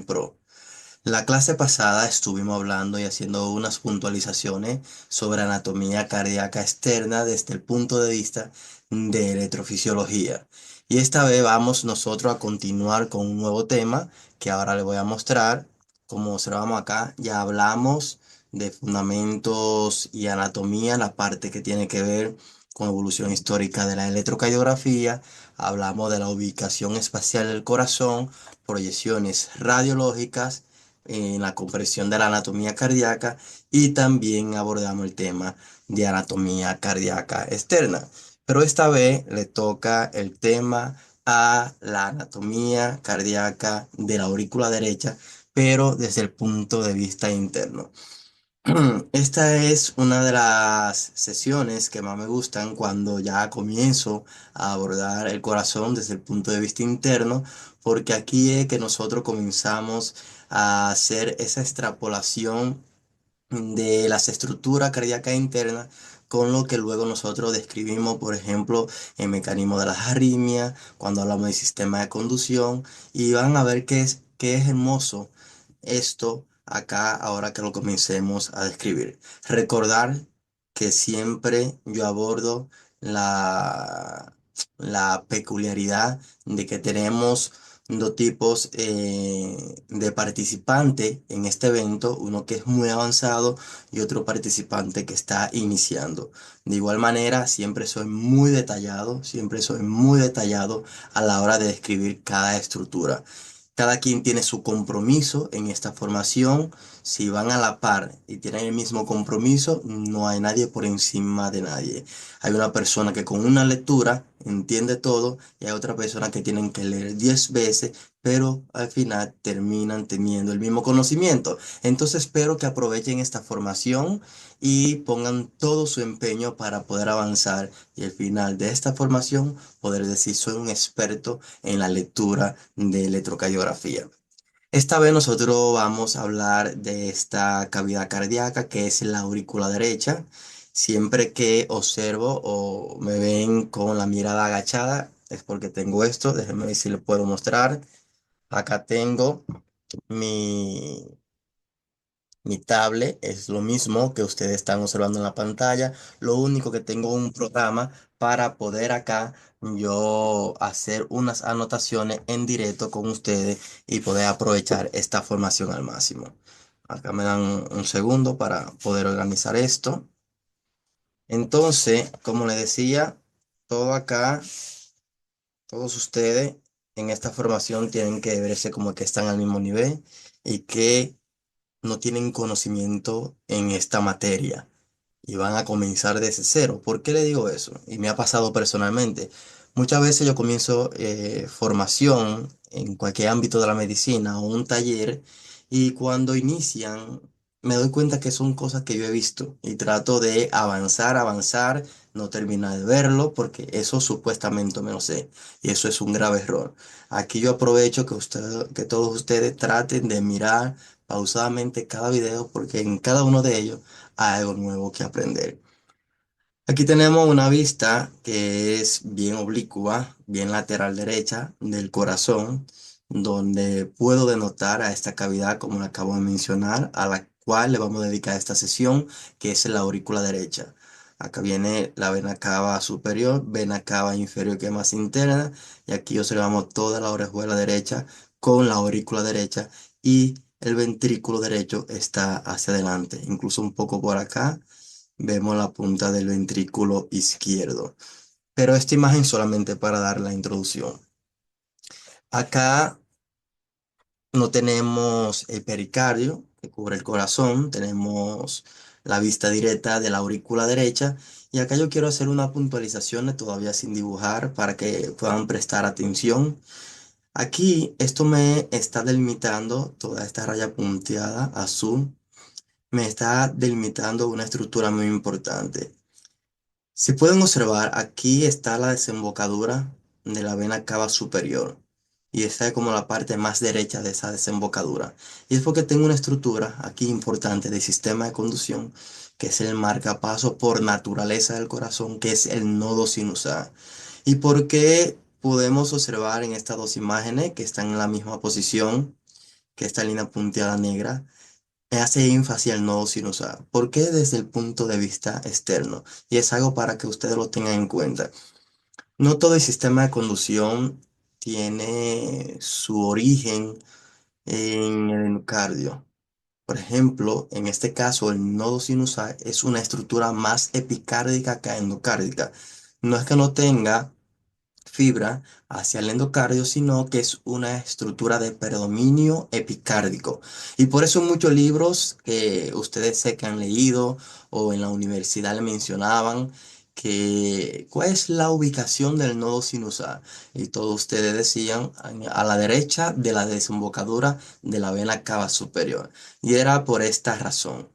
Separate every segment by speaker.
Speaker 1: Pro. La clase pasada estuvimos hablando y haciendo unas puntualizaciones sobre anatomía cardíaca externa desde el punto de vista de electrofisiología. Y esta vez vamos nosotros a continuar con un nuevo tema que ahora le voy a mostrar. Como observamos acá, ya hablamos de fundamentos y anatomía, la parte que tiene que ver con evolución histórica de la electrocardiografía. Hablamos de la ubicación espacial del corazón, proyecciones radiológicas en la comprensión de la anatomía cardíaca y también abordamos el tema de anatomía cardíaca externa. Pero esta vez le toca el tema a la anatomía cardíaca de la aurícula derecha, pero desde el punto de vista interno. Esta es una de las sesiones que más me gustan cuando ya comienzo a abordar el corazón desde el punto de vista interno, porque aquí es que nosotros comenzamos a hacer esa extrapolación de las estructuras cardíacas internas con lo que luego nosotros describimos, por ejemplo, en mecanismo de las arritmias, cuando hablamos del sistema de conducción, y van a ver que es hermoso esto acá ahora que lo comencemos a describir. Recordar que siempre yo abordo la, la peculiaridad de que tenemos dos tipos de participante en este evento, uno que es muy avanzado y otro participante que está iniciando. De igual manera, siempre soy muy detallado a la hora de describir cada estructura. Cada quien tiene su compromiso en esta formación. Si van a la par y tienen el mismo compromiso, no hay nadie por encima de nadie. Hay una persona que con una lectura entiende todo y hay otra persona que tienen que leer 10 veces, pero al final terminan teniendo el mismo conocimiento. Entonces espero que aprovechen esta formación y pongan todo su empeño para poder avanzar y al final de esta formación poder decir soy un experto en la lectura de electrocardiografía. Esta vez nosotros vamos a hablar de esta cavidad cardíaca que es la aurícula derecha. Siempre que observo o me ven con la mirada agachada es porque tengo esto. Déjenme ver si lo puedo mostrar. Acá tengo mi, mi tablet, es lo mismo que ustedes están observando en la pantalla. Lo único que tengo un programa para poder acá yo hacer unas anotaciones en directo con ustedes y poder aprovechar esta formación al máximo. Acá me dan un segundo para poder organizar esto. Entonces, como les decía, todo acá, todos ustedes en esta formación tienen que verse como que están al mismo nivel y que no tienen conocimiento en esta materia y van a comenzar desde cero. ¿Por qué le digo eso? Y me ha pasado personalmente. Muchas veces yo comienzo formación en cualquier ámbito de la medicina o un taller y cuando inician me doy cuenta que son cosas que yo he visto y trato de avanzar, avanzar, no terminar de verlo porque eso supuestamente me lo sé y eso es un grave error. Aquí yo aprovecho que todos ustedes traten de mirar pausadamente cada video porque en cada uno de ellos hay algo nuevo que aprender. Aquí tenemos una vista que es bien oblicua, bien lateral derecha del corazón, donde puedo denotar a esta cavidad, como le acabo de mencionar, a la cual le vamos a dedicar esta sesión, que es la aurícula derecha. Acá viene la vena cava superior, vena cava inferior que es más interna, y aquí observamos toda la orejuela derecha con la aurícula derecha y el ventrículo derecho está hacia adelante, incluso un poco por acá vemos la punta del ventrículo izquierdo. Pero esta imagen solamente para dar la introducción. Acá no tenemos el pericardio que cubre el corazón, tenemos la vista directa de la aurícula derecha y acá yo quiero hacer una puntualización todavía sin dibujar para que puedan prestar atención. Aquí esto me está delimitando toda esta raya punteada azul, me está delimitando una estructura muy importante. Si pueden observar, aquí está la desembocadura de la vena cava superior y esta es como la parte más derecha de esa desembocadura. Y es porque tengo una estructura aquí importante del sistema de conducción que es el marcapaso por naturaleza del corazón, que es el nodo sinusal. ¿Y por qué podemos observar en estas dos imágenes que están en la misma posición? que esta línea punteada negra, hace énfasis al nodo sinusal. ¿Por qué desde el punto de vista externo? Y es algo para que ustedes lo tengan en cuenta. No todo el sistema de conducción tiene su origen en el endocardio. Por ejemplo, en este caso, el nodo sinusal es una estructura más epicárdica que endocárdica. No es que no tenga fibra hacia el endocardio, sino que es una estructura de predominio epicárdico. Y por eso muchos libros que ustedes sé que han leído o en la universidad le mencionaban que cuál es la ubicación del nodo sinusal. Y todos ustedes decían a la derecha de la desembocadura de la vena cava superior. Y era por esta razón,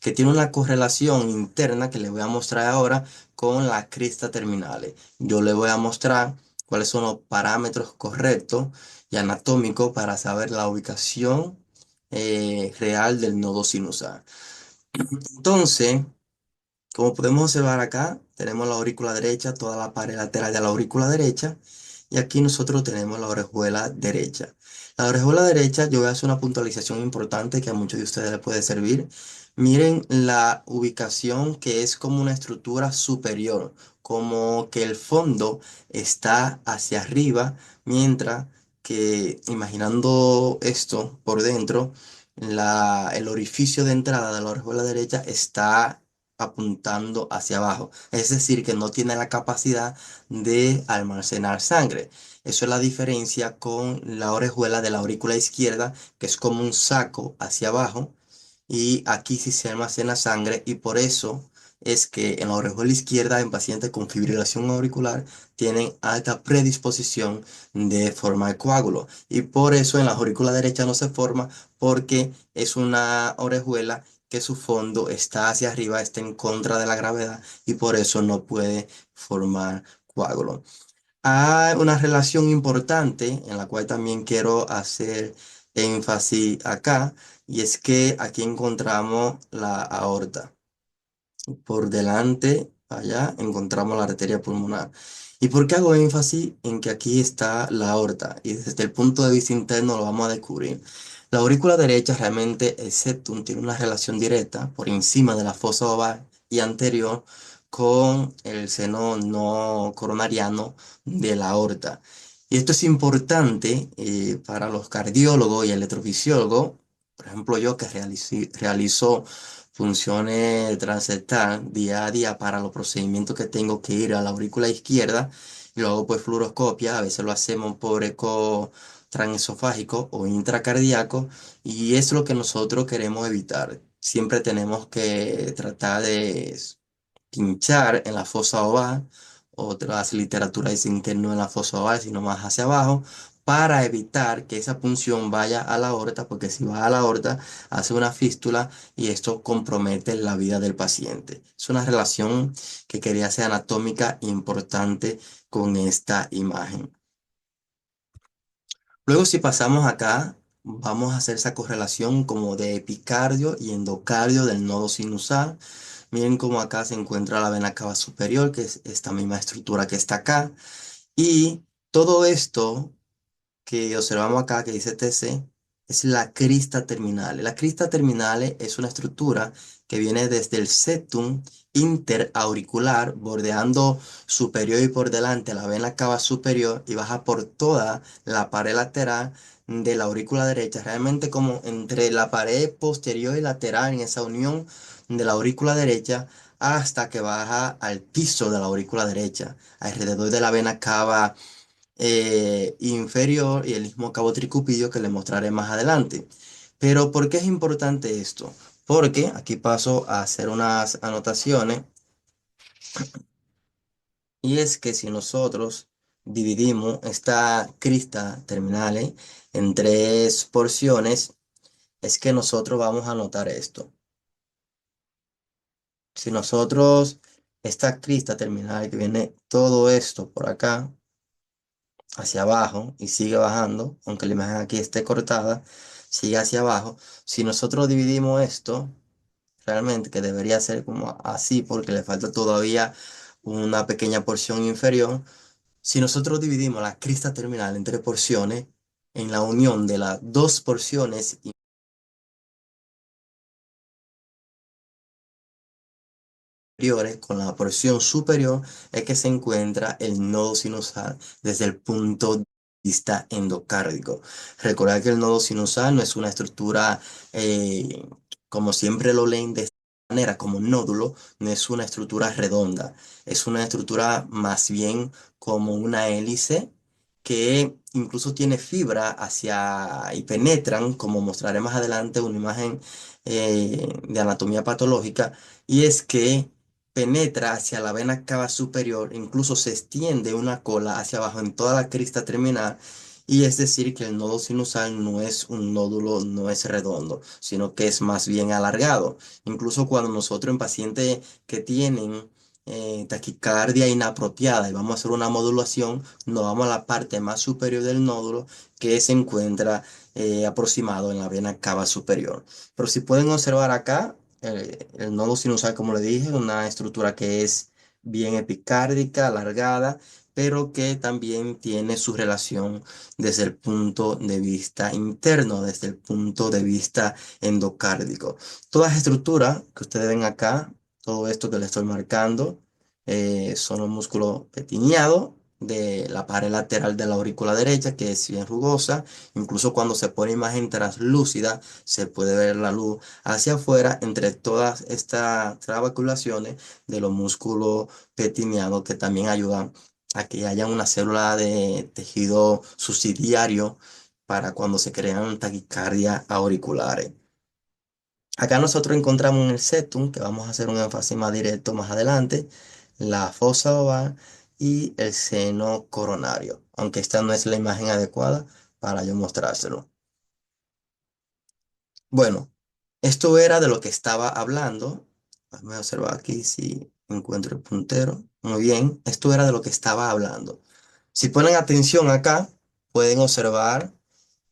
Speaker 1: que tiene una correlación interna que les voy a mostrar ahora con la crista terminal. Yo le voy a mostrar cuáles son los parámetros correctos y anatómicos para saber la ubicación real del nodo sinusal. Entonces, como podemos observar acá, tenemos la aurícula derecha, toda la pared lateral de la aurícula derecha, y aquí nosotros tenemos la orejuela derecha. La orejuela derecha, yo voy a hacer una puntualización importante que a muchos de ustedes les puede servir. Miren la ubicación que es como una estructura superior, como que el fondo está hacia arriba, mientras que imaginando esto por dentro, el orificio de entrada de la orejuela derecha está apuntando hacia abajo. Es decir, que no tiene la capacidad de almacenar sangre. Eso es la diferencia con la orejuela de la aurícula izquierda, que es como un saco hacia abajo. Y aquí sí se almacena sangre y por eso es que en la orejuela izquierda en pacientes con fibrilación auricular tienen alta predisposición de formar coágulo. Y por eso en la aurícula derecha no se forma porque es una orejuela que su fondo está hacia arriba, está en contra de la gravedad y por eso no puede formar coágulo. Hay una relación importante en la cual también quiero hacer énfasis acá y es que aquí encontramos la aorta. Por delante, allá, encontramos la arteria pulmonar. ¿Y por qué hago énfasis en que aquí está la aorta? Y desde el punto de vista interno lo vamos a descubrir. La aurícula derecha realmente, el septum, tiene una relación directa por encima de la fosa oval y anterior con el seno no coronariano de la aorta. Y esto es importante para los cardiólogos y electrofisiólogos. Por ejemplo, yo que realizo funciones transectar día a día para los procedimientos que tengo que ir a la aurícula izquierda y luego pues fluoroscopia, a veces lo hacemos por eco transesofágico o intracardíaco y es lo que nosotros queremos evitar. Siempre tenemos que tratar de pinchar en la fosa oval, otras literaturas dicen que no en la fosa oval, sino más hacia abajo, para evitar que esa punción vaya a la aorta, porque si va a la aorta hace una fístula y esto compromete la vida del paciente. Es una relación que quería hacer anatómica importante con esta imagen. Luego si pasamos acá, vamos a hacer esa correlación como de epicardio y endocardio del nodo sinusal. Miren cómo acá se encuentra la vena cava superior, que es esta misma estructura que está acá. Y todo esto que observamos acá, que dice TC, es la crista terminal. La crista terminal es una estructura que viene desde el septum interauricular, bordeando superior y por delante la vena cava superior y baja por toda la pared lateral de la aurícula derecha, realmente como entre la pared posterior y lateral en esa unión de la aurícula derecha hasta que baja al piso de la aurícula derecha, alrededor de la vena cava inferior y el mismo cabo tricupidio que le mostraré más adelante. Pero ¿por qué es importante esto? Porque aquí paso a hacer unas anotaciones y es que si nosotros dividimos esta crista terminal en tres porciones, es que nosotros vamos a notar esto. Si nosotros, esta crista terminal que viene todo esto por acá, hacia abajo y sigue bajando, aunque la imagen aquí esté cortada, sigue hacia abajo. Si nosotros dividimos esto, realmente que debería ser como así porque le falta todavía una pequeña porción inferior. Si nosotros dividimos la crista terminal en tres porciones, en la unión de las dos porciones inferiores con la porción superior es que se encuentra el nodo sinusal desde el punto de vista endocárdico. Recordar que el nodo sinusal no es una estructura, como siempre lo leen de esta manera, como un nódulo, no es una estructura redonda, es una estructura más bien como una hélice que incluso tiene fibra hacia y penetran, como mostraré más adelante una imagen de anatomía patológica, y es que penetra hacia la vena cava superior, incluso se extiende una cola hacia abajo en toda la crista terminal, y es decir que el nodo sinusal no es un nódulo, no es redondo, sino que es más bien alargado. Incluso cuando nosotros en pacientes que tienen taquicardia inapropiada y vamos a hacer una modulación, nos vamos a la parte más superior del nódulo que se encuentra aproximado en la vena cava superior. Pero si pueden observar acá, el nodo sinusal, como le dije, una estructura que es bien epicárdica, alargada, pero que también tiene su relación desde el punto de vista interno, desde el punto de vista endocárdico. Todas las estructuras que ustedes ven acá, todo esto que le estoy marcando, son los músculos petiniados de la pared lateral de la aurícula derecha, que es bien rugosa. Incluso cuando se pone imagen translúcida, se puede ver la luz hacia afuera entre todas estas trabaculaciones de los músculos petinianos que también ayudan a que haya una célula de tejido subsidiario para cuando se crean taquicardias auriculares. Acá nosotros encontramos en el septum, que vamos a hacer un énfasis más directo más adelante, la fosa oval y el seno coronario, aunque esta no es la imagen adecuada para yo mostrárselo. Bueno, esto era de lo que estaba hablando. Déjame observar aquí si encuentro el puntero. Muy bien, esto era de lo que estaba hablando. Si ponen atención acá, pueden observar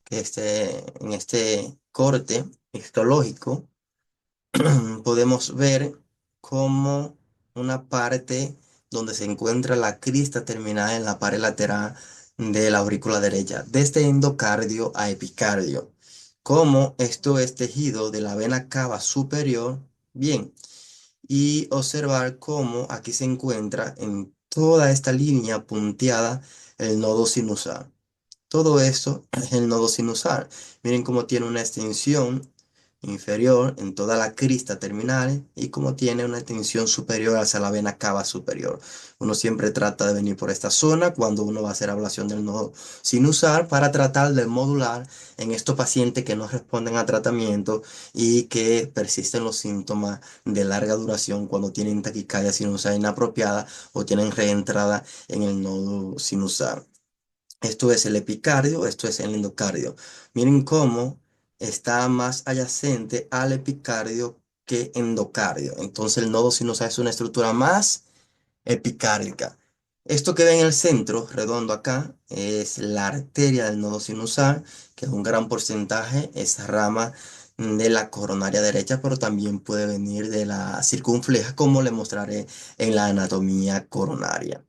Speaker 1: que en este corte histológico podemos ver como una parte donde se encuentra la crista terminal en la pared lateral de la aurícula derecha, desde endocardio a epicardio. Como esto es tejido de la vena cava superior, bien, y observar cómo aquí se encuentra en toda esta línea punteada el nodo sinusal. Todo esto es el nodo sinusal. Miren cómo tiene una extensión inferior en toda la crista terminal y cómo tiene una extensión superior hacia la vena cava superior. Uno siempre trata de venir por esta zona cuando uno va a hacer ablación del nodo sinusal para tratar de modular en estos pacientes que no responden a tratamiento y que persisten los síntomas de larga duración cuando tienen taquicardia sinusal inapropiada o tienen reentrada en el nodo sinusal. Esto es el epicardio, esto es el endocardio. Miren cómo está más adyacente al epicardio que endocardio. Entonces el nodo sinusal es una estructura más epicárdica. Esto que ven en el centro, redondo acá, es la arteria del nodo sinusal, que es un gran porcentaje, esa rama de la coronaria derecha, pero también puede venir de la circunfleja, como le mostraré en la anatomía coronaria.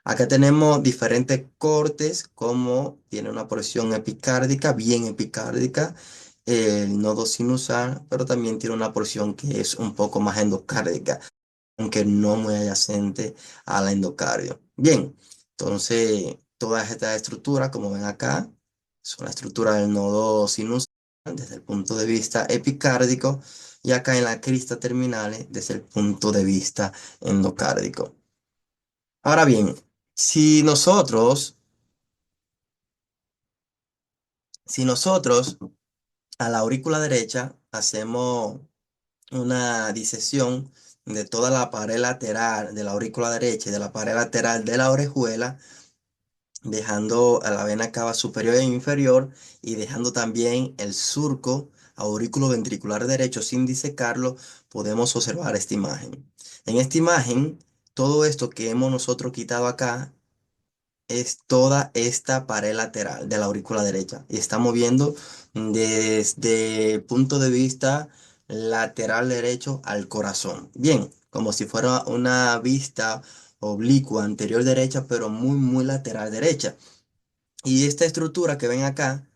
Speaker 1: Acá tenemos diferentes cortes, como tiene una porción epicárdica, bien epicárdica, el nodo sinusal, pero también tiene una porción que es un poco más endocárdica, aunque no muy adyacente a la endocardio. Bien, entonces todas estas estructuras, como ven acá, son la estructura del nodo sinusal desde el punto de vista epicárdico y acá en la crista terminales desde el punto de vista endocárdico. Ahora bien, si nosotros, si nosotros a la aurícula derecha hacemos una disección de toda la pared lateral de la aurícula derecha y de la pared lateral de la orejuela, dejando a la vena cava superior e inferior y dejando también el surco aurículo ventricular derecho sin disecarlo, podemos observar esta imagen. En esta imagen, todo esto que hemos nosotros quitado acá es toda esta pared lateral de la aurícula derecha y estamos viendo desde el punto de vista lateral derecho al corazón. Bien, como si fuera una vista oblicua anterior derecha, pero muy lateral derecha. Y esta estructura que ven acá,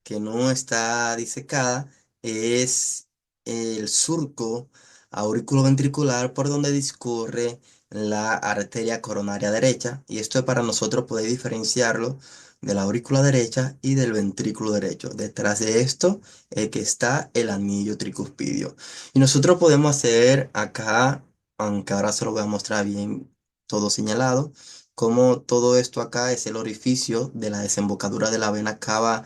Speaker 1: que no está disecada, es el surco auriculoventricular por donde discurre la arteria coronaria derecha. Y esto es para nosotros poder diferenciarlo de la aurícula derecha y del ventrículo derecho. Detrás de esto es que está el anillo tricuspidio. Y nosotros podemos hacer acá, aunque ahora se lo voy a mostrar bien todo señalado, como todo esto acá es el orificio de la desembocadura de la vena cava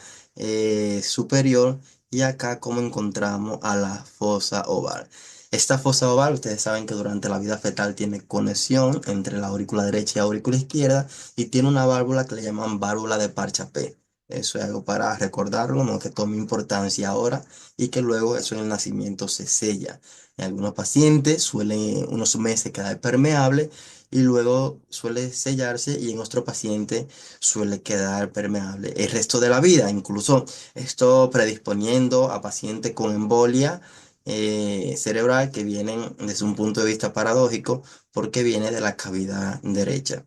Speaker 1: superior, y acá como encontramos a la fosa oval. Esta fosa oval, ustedes saben que durante la vida fetal tiene conexión entre la aurícula derecha y la aurícula izquierda, y tiene una válvula que le llaman válvula de Parchapé. Eso es algo para recordarlo, no que tome importancia ahora, y que luego eso en el nacimiento se sella. En algunos pacientes suele unos meses quedar permeable y luego suele sellarse, y en otro paciente suele quedar permeable el resto de la vida. Incluso esto predisponiendo a pacientes con embolia cerebral que vienen desde un punto de vista paradójico porque viene de la cavidad derecha.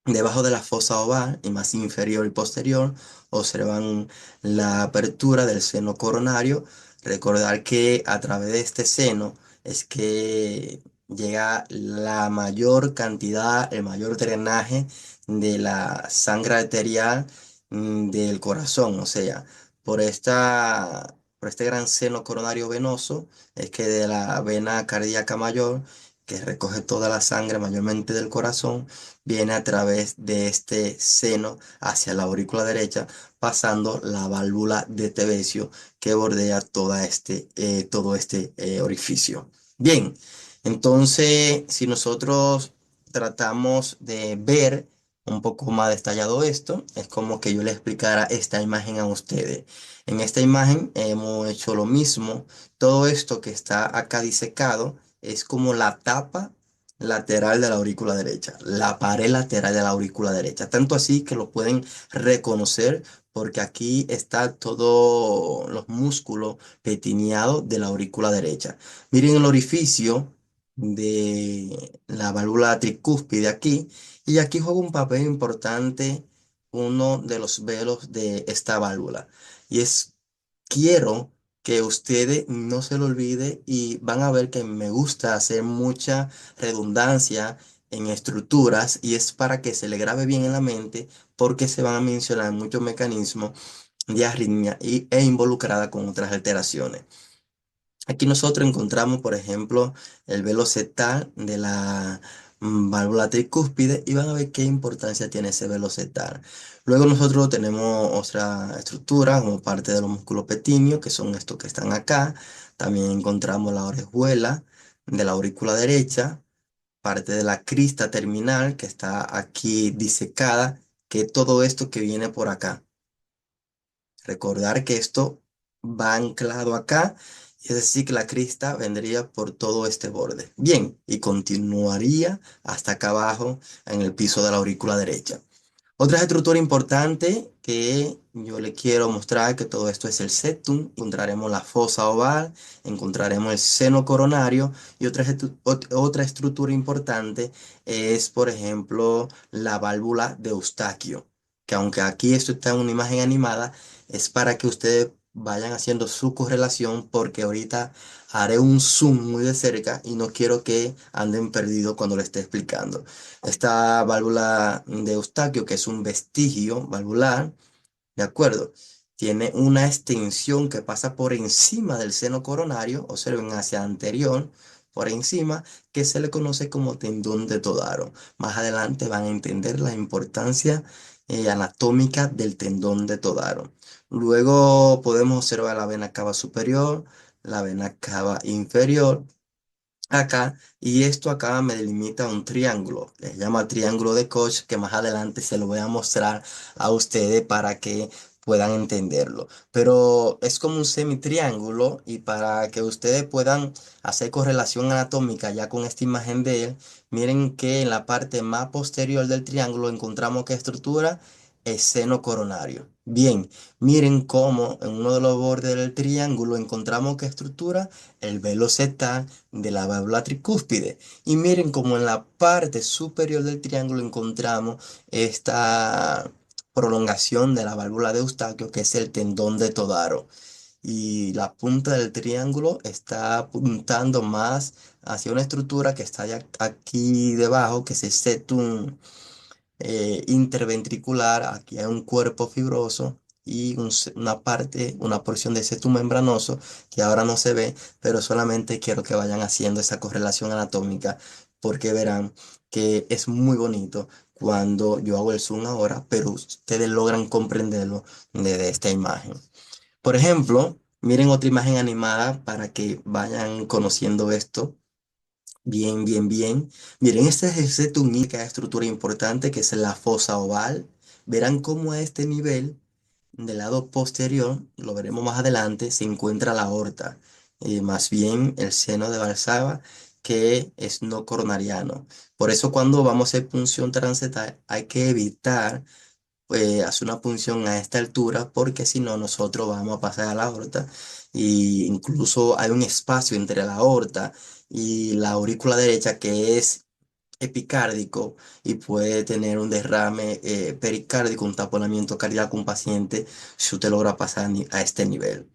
Speaker 1: Debajo de la fosa oval y más inferior y posterior observan la apertura del seno coronario. Recordar que a través de este seno es que llega la mayor cantidad, el mayor drenaje de la sangre arterial del corazón. O sea, por este gran seno coronario venoso es que de la vena cardíaca mayor, que recoge toda la sangre mayormente del corazón, viene a través de este seno hacia la aurícula derecha, pasando la válvula de Tevesio que bordea todo este orificio. Bien, entonces si nosotros tratamos de ver un poco más detallado esto, es como que yo le explicara esta imagen a ustedes. En esta imagen hemos hecho lo mismo. Todo esto que está acá disecado es como la tapa lateral de la aurícula derecha, la pared lateral de la aurícula derecha. Tanto así que lo pueden reconocer porque aquí está todos los músculos petineados de la aurícula derecha. Miren el orificio de la válvula tricúspide aquí, y aquí juega un papel importante uno de los velos de esta válvula. Y es, quiero que ustedes no se lo olvide, y van a ver que me gusta hacer mucha redundancia en estructuras, y es para que se le grabe bien en la mente porque se van a mencionar muchos mecanismos de arritmia e involucrada con otras alteraciones. Aquí nosotros encontramos, por ejemplo, el velo septal de la válvula tricúspide, y van a ver qué importancia tiene ese velo septal. Luego nosotros tenemos otra estructura como parte de los músculos petíneos, que son estos que están acá. También encontramos la orejuela de la aurícula derecha, parte de la crista terminal que está aquí disecada, que es todo esto que viene por acá. Recordar que esto va anclado acá, es decir, que la crista vendría por todo este borde. Bien, y continuaría hasta acá abajo en el piso de la aurícula derecha. Otra estructura importante que yo le quiero mostrar, que todo esto es el septum. Encontraremos la fosa oval, encontraremos el seno coronario, y otra estructura importante es, por ejemplo, la válvula de Eustaquio, que aunque aquí esto está en una imagen animada, es para que ustedes vayan haciendo su correlación, porque ahorita haré un zoom muy de cerca y no quiero que anden perdidos cuando le esté explicando. Esta válvula de Eustaquio, que es un vestigio valvular, ¿de acuerdo? Tiene una extensión que pasa por encima del seno coronario, observen hacia anterior, por encima, que se le conoce como tendón de Todaro. Más adelante van a entender la importancia anatómica del tendón de Todaro. Luego podemos observar la vena cava superior, la vena cava inferior acá, y esto acá me delimita un triángulo, se llama triángulo de Koch, que más adelante se lo voy a mostrar a ustedes para que puedan entenderlo. Pero es como un semitriángulo, y para que ustedes puedan hacer correlación anatómica ya con esta imagen de él, miren que en la parte más posterior del triángulo encontramos qué estructura, el seno coronario. Bien, miren cómo en uno de los bordes del triángulo encontramos qué estructura, el velo septal de la válvula tricúspide. Y miren como en la parte superior del triángulo encontramos esta prolongación de la válvula de Eustaquio, que es el tendón de Todaro. Y la punta del triángulo está apuntando más hacia una estructura que está aquí debajo, que es el septum interventricular. Aquí hay un cuerpo fibroso y una porción de septum membranoso que ahora no se ve, pero solamente quiero que vayan haciendo esa correlación anatómica porque verán que es muy bonito cuando yo hago el zoom ahora, pero ustedes logran comprenderlo desde esta imagen. Por ejemplo, miren otra imagen animada para que vayan conociendo esto. Bien, bien, bien. Miren, este es ese túnica estructura importante que es la fosa oval. Verán cómo a este nivel, del lado posterior, lo veremos más adelante, se encuentra la aorta, más bien el seno de Valsalva, que es no coronariano. Por eso cuando vamos a hacer punción transectal hay que evitar hacer una punción a esta altura porque si no nosotros vamos a pasar a la aorta y incluso hay un espacio entre la aorta y la aurícula derecha que es epicárdico y puede tener un derrame pericárdico, un taponamiento cardíaco un paciente si usted logra pasar a este nivel.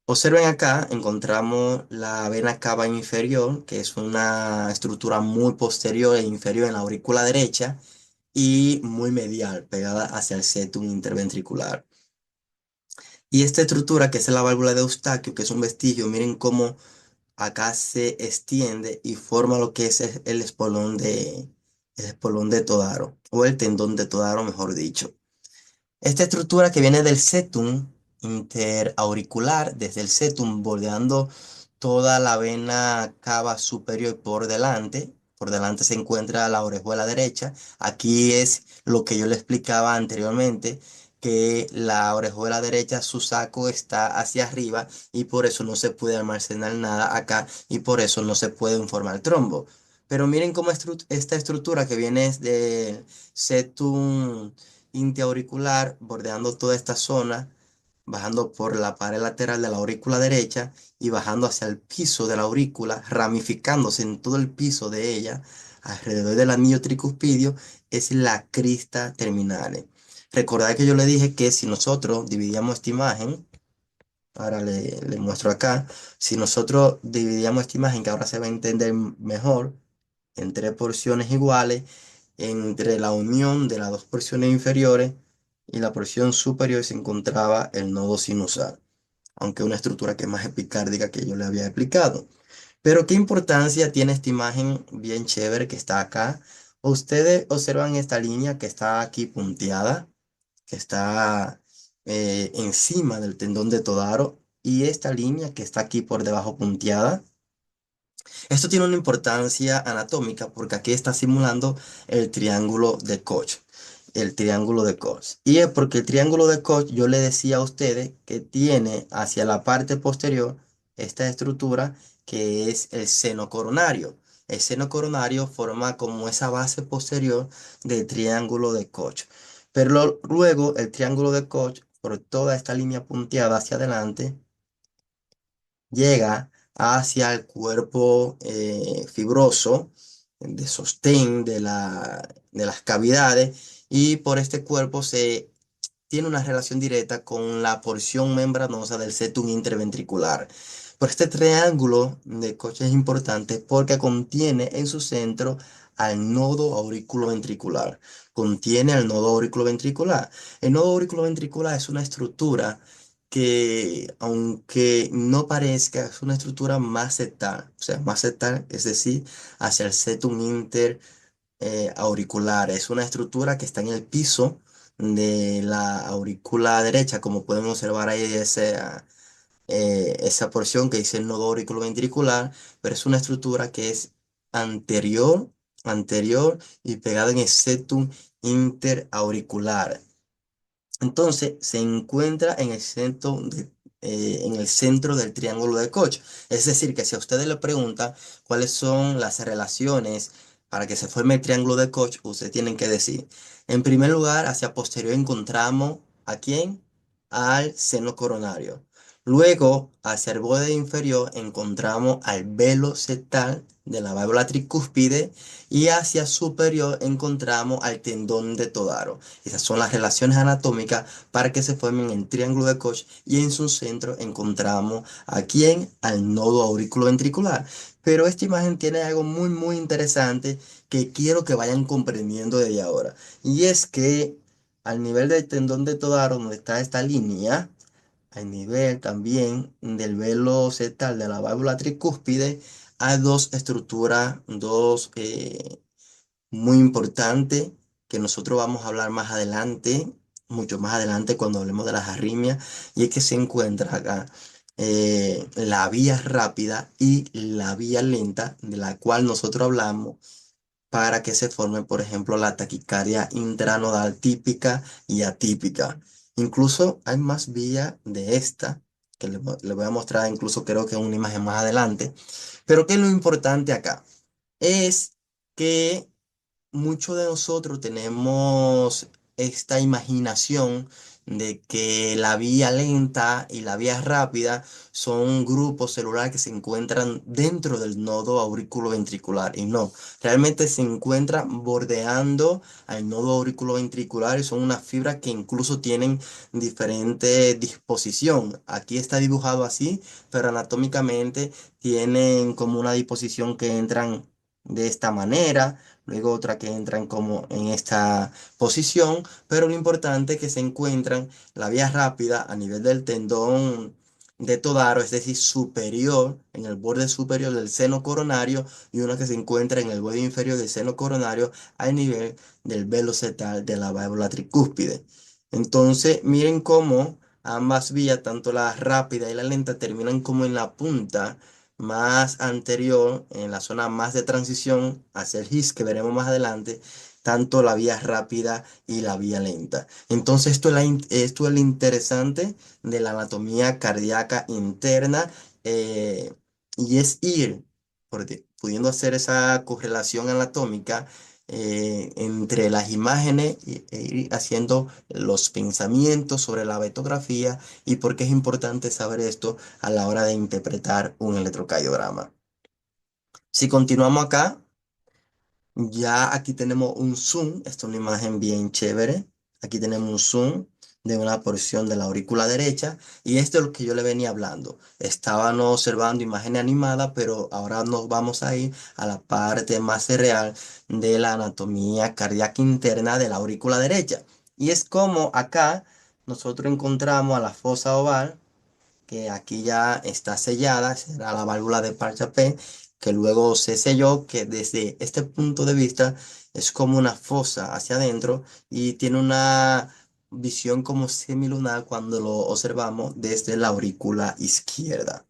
Speaker 1: Observen acá, encontramos la vena cava inferior, que es una estructura muy posterior e inferior en la aurícula derecha y muy medial, pegada hacia el septum interventricular. Y esta estructura, que es la válvula de Eustaquio, que es un vestigio, miren cómo acá se extiende y forma lo que es el espolón de Todaro, o el tendón de Todaro, mejor dicho. Esta estructura que viene del septum interauricular, desde el septum bordeando toda la vena cava superior por delante. Por delante se encuentra la orejuela derecha. Aquí es lo que yo le explicaba anteriormente, que la orejuela derecha, su saco está hacia arriba y por eso no se puede almacenar nada acá y por eso no se puede formar trombo. Pero miren cómo esta estructura que viene del septum interauricular, bordeando toda esta zona, bajando por la pared lateral de la aurícula derecha y bajando hacia el piso de la aurícula, ramificándose en todo el piso de ella, alrededor del anillo tricuspidio, es la crista terminal. Recordad que yo le dije que si nosotros dividíamos esta imagen, ahora le muestro acá, si nosotros dividíamos esta imagen, que ahora se va a entender mejor, en tres porciones iguales, entre la unión de las dos porciones inferiores y la porción superior se encontraba el nodo sinusal, aunque una estructura que es más epicárdica que yo le había explicado. Pero ¿qué importancia tiene esta imagen bien chévere que está acá? Ustedes observan esta línea que está aquí punteada, que está encima del tendón de Todaro, y esta línea que está aquí por debajo punteada. Esto tiene una importancia anatómica porque aquí está simulando el triángulo de Koch. El triángulo de Koch. Y es porque el triángulo de Koch, yo le decía a ustedes que tiene hacia la parte posterior esta estructura que es el seno coronario. El seno coronario forma como esa base posterior del triángulo de Koch. Pero luego el triángulo de Koch, por toda esta línea punteada hacia adelante, llega hacia el cuerpo fibroso de sostén de las cavidades y por este cuerpo se tiene una relación directa con la porción membranosa del septum interventricular. Por este triángulo de Koch es importante porque contiene en su centro al nodo auriculoventricular. Contiene al nodo auriculoventricular. El nodo auriculoventricular es una estructura que, aunque no parezca, es una estructura más septal. O sea, más septal, es decir, hacia el septum auricular. Es una estructura que está en el piso de la aurícula derecha, como podemos observar ahí esa porción que dice el nodo auriculoventricular, pero es una estructura que es anterior, anterior y pegada en el septum interauricular. Entonces se encuentra en el centro del triángulo de Koch. Es decir, que si a ustedes le preguntan cuáles son las relaciones para que se forme el triángulo de Koch, ustedes tienen que decir, en primer lugar, hacia posterior encontramos ¿a quién? al seno coronario. Luego, hacia el borde inferior encontramos al velo septal de la válvula tricúspide y hacia superior encontramos al tendón de Todaro. Esas son las relaciones anatómicas para que se formen el triángulo de Koch y en su centro encontramos a quién, al nodo auriculoventricular. Pero esta imagen tiene algo muy interesante que quiero que vayan comprendiendo desde ahora. Y es que al nivel del tendón de Todaro, donde está esta línea, al nivel también del velo septal de la válvula tricúspide, hay dos estructuras, muy importantes que nosotros vamos a hablar más adelante, mucho más adelante cuando hablemos de las arritmias, y es que se encuentra acá la vía rápida y la vía lenta, de la cual nosotros hablamos para que se forme, por ejemplo, la taquicardia intranodal típica y atípica. Incluso hay más vías de esta, que le voy a mostrar, incluso creo que una imagen más adelante. Pero ¿qué es lo importante acá? Es que muchos de nosotros tenemos esta imaginación de que la vía lenta y la vía rápida son grupos celulares que se encuentran dentro del nodo auriculoventricular y no, realmente se encuentran bordeando al nodo auriculoventricular y son unas fibras que incluso tienen diferente disposición. Aquí está dibujado así, pero anatómicamente tienen como una disposición que entran de esta manera, luego otra que entran como en esta posición, pero lo importante es que se encuentran la vía rápida a nivel del tendón de Todaro, es decir, superior, en el borde superior del seno coronario, y una que se encuentra en el borde inferior del seno coronario al nivel del velo septal de la válvula tricúspide. Entonces, miren cómo ambas vías, tanto la rápida y la lenta, terminan como en la punta más anterior, en la zona más de transición hacia el GIS, que veremos más adelante, tanto la vía rápida y la vía lenta. Entonces, esto es lo interesante de la anatomía cardíaca interna, y es ir pudiendo hacer esa correlación anatómica entre las imágenes e ir haciendo los pensamientos sobre la betografía y por qué es importante saber esto a la hora de interpretar un electrocardiograma. Si continuamos acá, ya aquí tenemos un zoom, esta es una imagen bien chévere. Aquí tenemos un zoom de una porción de la aurícula derecha y esto es lo que yo le venía hablando. Estaban observando imágenes animadas, pero ahora nos vamos a ir a la parte más real de la anatomía cardíaca interna de la aurícula derecha. Y es como acá nosotros encontramos a la fosa oval, que aquí ya está sellada, será la válvula de Parchapé, que luego se selló, que desde este punto de vista es como una fosa hacia adentro y tiene una visión como semilunar cuando lo observamos desde la aurícula izquierda.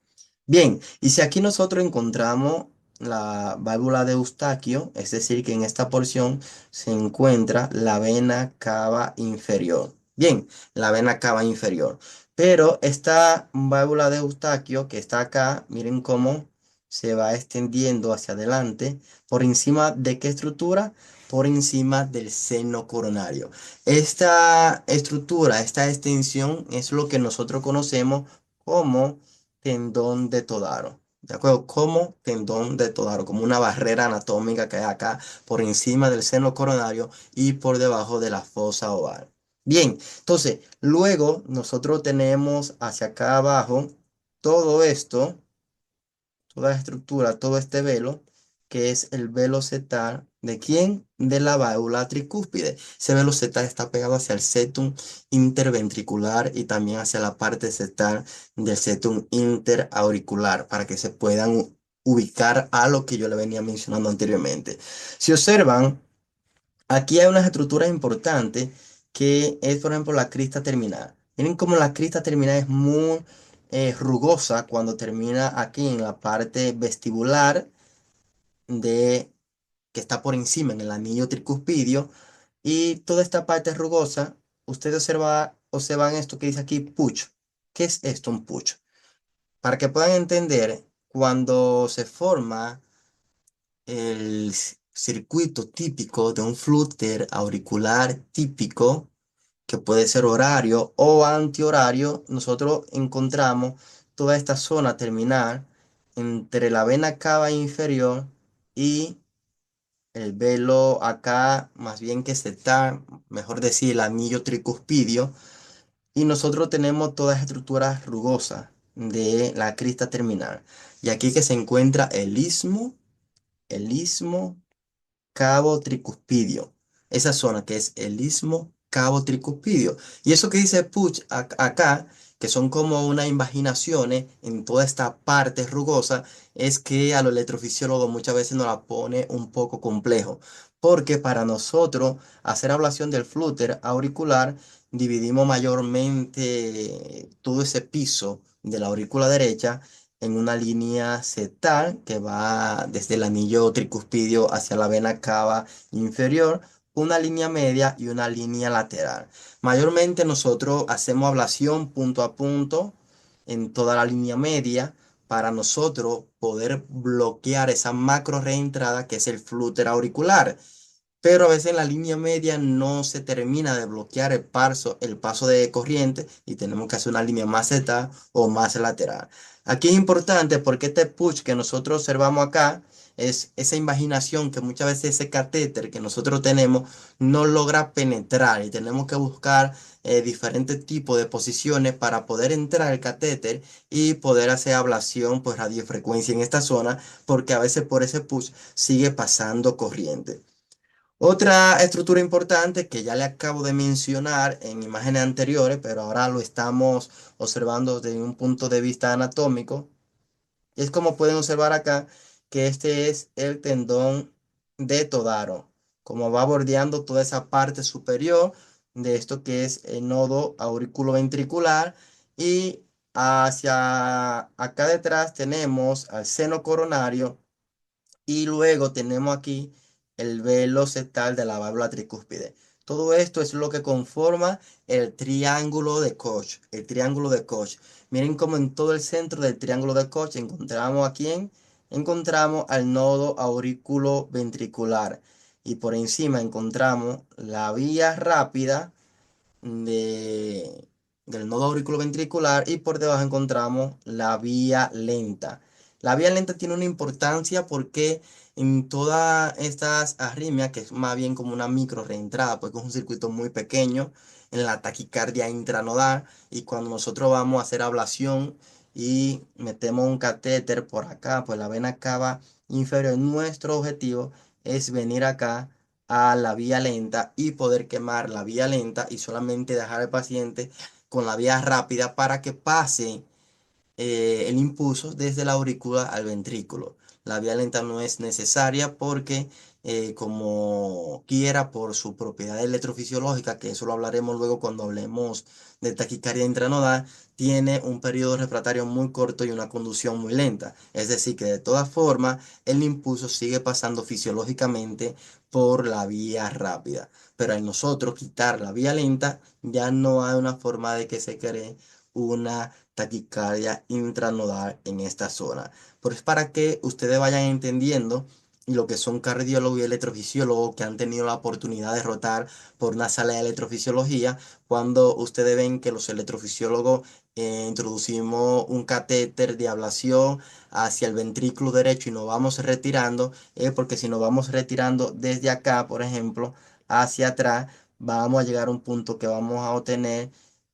Speaker 1: Bien, y si aquí nosotros encontramos la válvula de Eustaquio, es decir, que en esta porción se encuentra la vena cava inferior. Bien, la vena cava inferior. Pero esta válvula de Eustaquio que está acá, miren cómo se va extendiendo hacia adelante. ¿Por encima de qué estructura? Por encima del seno coronario. Esta estructura, esta extensión es lo que nosotros conocemos como tendón de Todaro. ¿De acuerdo? Como tendón de Todaro, como una barrera anatómica que hay acá por encima del seno coronario y por debajo de la fosa oval. Bien, entonces, luego nosotros tenemos hacia acá abajo todo esto, toda la estructura, todo este velo, que es el velo septal ¿de quién? De la válvula tricúspide. Ese velo septal está pegado hacia el septum interventricular y también hacia la parte septal del septum interauricular, para que se puedan ubicar a lo que yo le venía mencionando anteriormente. Si observan, aquí hay unas estructuras importantes que es, por ejemplo, la crista terminal. Miren cómo la crista terminal es muy rugosa cuando termina aquí en la parte vestibular de que está por encima en el anillo tricuspidio. Y toda esta parte rugosa, ustedes observan esto que dice aquí pucho. ¿Qué es esto, un pucho? Para que puedan entender, cuando se forma el circuito típico de un flúter auricular típico, que puede ser horario o antihorario, nosotros encontramos toda esta zona terminal entre la vena cava inferior y el velo acá, más bien que se está, mejor decir, el anillo tricuspidio, y nosotros tenemos todas las estructuras rugosas de la crista terminal. Y aquí que se encuentra el istmo cabo tricuspidio. Esa zona que es el istmo cabo tricuspidio. Y eso que dice Puch acá, que son como unas invaginaciones en toda esta parte rugosa, es que a los electrofisiólogos muchas veces nos la pone un poco complejo. Porque para nosotros hacer ablación del flúter auricular, dividimos mayormente todo ese piso de la aurícula derecha en una línea setal que va desde el anillo tricuspidio hacia la vena cava inferior, una línea media y una línea lateral. Mayormente nosotros hacemos ablación punto a punto en toda la línea media para nosotros poder bloquear esa macro reentrada que es el flúter auricular. Pero a veces en la línea media no se termina de bloquear el paso de corriente y tenemos que hacer una línea más zeta o más lateral. Aquí es importante porque este push que nosotros observamos acá es esa invaginación que muchas veces ese catéter que nosotros tenemos no logra penetrar y tenemos que buscar diferentes tipos de posiciones para poder entrar el catéter y poder hacer ablación por radiofrecuencia en esta zona porque a veces por ese push sigue pasando corriente. Otra estructura importante que ya le acabo de mencionar en imágenes anteriores, pero ahora lo estamos observando desde un punto de vista anatómico, es como pueden observar acá que este es el tendón de Todaro, como va bordeando toda esa parte superior de esto que es el nodo auriculoventricular y hacia acá detrás tenemos al seno coronario y luego tenemos aquí el velo septal de la válvula tricúspide. Todo esto es lo que conforma el triángulo de Koch. El triángulo de Koch. Miren cómo en todo el centro del triángulo de Koch encontramos a quién. Encontramos al nodo aurículo ventricular. Y por encima encontramos la vía rápida de, del nodo auriculoventricular y por debajo encontramos la vía lenta. La vía lenta tiene una importancia porque en todas estas arritmias, que es más bien como una micro reentrada, porque es un circuito muy pequeño, en la taquicardia intranodal, y cuando nosotros vamos a hacer ablación y metemos un catéter por acá, pues la vena cava inferior, nuestro objetivo es venir acá a la vía lenta y poder quemar la vía lenta y solamente dejar al paciente con la vía rápida para que pase el impulso desde la aurícula al ventrículo. La vía lenta no es necesaria porque como quiera por su propiedad electrofisiológica, que eso lo hablaremos luego cuando hablemos de taquicardia intranodal, tiene un periodo refractario muy corto y una conducción muy lenta. Es decir, que de todas formas el impulso sigue pasando fisiológicamente por la vía rápida. Pero al nosotros quitar la vía lenta, ya no hay una forma de que se cree una taquicardia intranodal en esta zona. Pero es para que ustedes vayan entendiendo y lo que son cardiólogos y electrofisiólogos que han tenido la oportunidad de rotar por una sala de electrofisiología, cuando ustedes ven que los electrofisiólogos introducimos un catéter de ablación hacia el ventrículo derecho y nos vamos retirando, porque si nos vamos retirando desde acá, por ejemplo, hacia atrás, vamos a llegar a un punto que vamos a obtener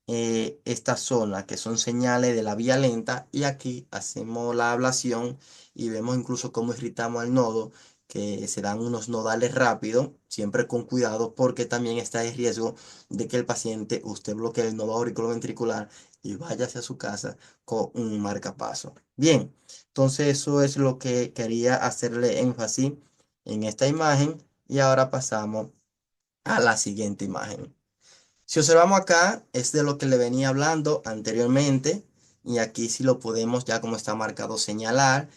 Speaker 1: esta zona que son señales de la vía lenta y aquí hacemos la ablación y vemos incluso cómo irritamos al nodo, que se dan unos nodales rápidos, siempre con cuidado porque también está el riesgo de que el paciente usted bloquee el nodo auriculoventricular y vaya hacia su casa con un marcapaso. Bien, entonces eso es lo que quería hacerle énfasis en esta imagen y ahora pasamos a la siguiente imagen. Si observamos acá, es de lo que le venía hablando anteriormente, y aquí sí lo podemos, ya como está marcado, señalar.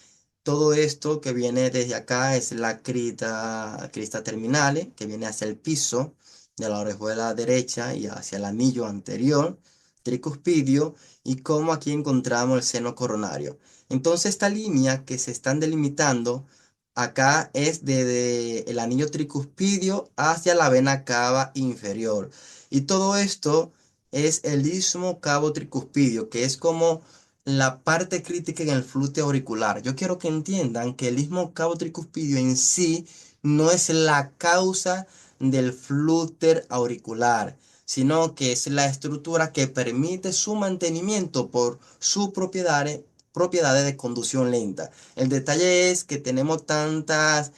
Speaker 1: Todo esto que viene desde acá es la crista terminal, que viene hacia el piso de la orejuela derecha y hacia el anillo anterior, tricuspidio, y como aquí encontramos el seno coronario. Entonces, esta línea que se están delimitando Acá es desde el anillo tricuspidio hacia la vena cava inferior. Y todo esto es el istmo cavo tricuspidio, que es como la parte crítica en el flúteo auricular. Yo quiero que entiendan que el istmo cavo tricuspidio en sí no es la causa del flúter auricular, sino que es la estructura que permite su mantenimiento por sus propiedades de conducción lenta. El detalle es que tenemos tantas